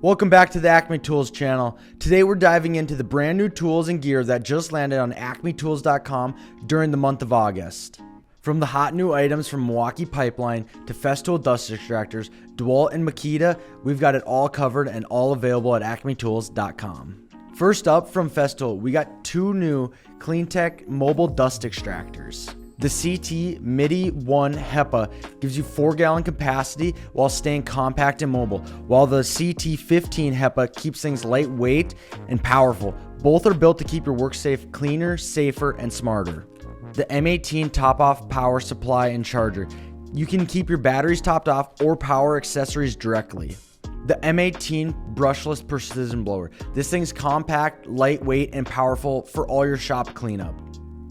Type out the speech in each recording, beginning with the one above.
Welcome back to the Acme Tools channel. Today we're diving into the brand new tools and gear that just landed on acmetools.com during the month of August. From the hot new items from Milwaukee Pipeline to Festool dust extractors, DeWalt and Makita, we've got it all covered and all available at acmetools.com. First up from Festool, we got two new CleanTech mobile dust extractors. The CT MIDI I HEPA gives you 4-gallon capacity while staying compact and mobile, while the CT 15 HEPA keeps things lightweight and powerful. Both are built to keep your work safe cleaner, safer, and smarter. The M18 Top-OFF Power Supply and Charger. You can keep your batteries topped off or power accessories directly. The M18 Brushless Precision Blower. This thing's compact, lightweight, and powerful for all your shop cleanup.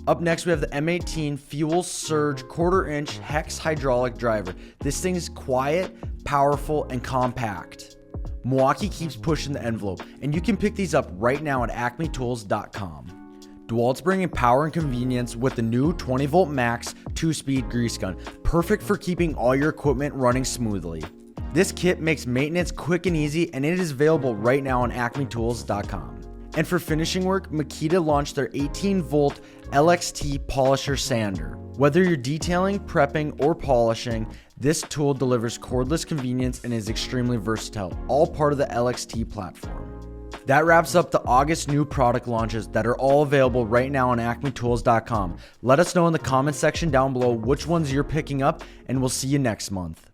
Up next, we have the M18 Fuel Surge 1/4-inch hex hydraulic driver. This thing is quiet, powerful, and compact. Milwaukee keeps pushing the envelope, and you can pick these up right now at acmetools.com. DeWalt's bringing power and convenience with the new 20-volt max 2-speed grease gun, perfect for keeping all your equipment running smoothly. This kit makes maintenance quick and easy, and it is available right now on acmetools.com. And for finishing work, Makita launched their 18-volt LXT Polisher Sander. Whether you're detailing, prepping, or polishing, this tool delivers cordless convenience and is extremely versatile, all part of the LXT platform. That wraps up the August new product launches that are all available right now on acmetools.com. Let us know in the comment section down below which ones you're picking up, and we'll see you next month.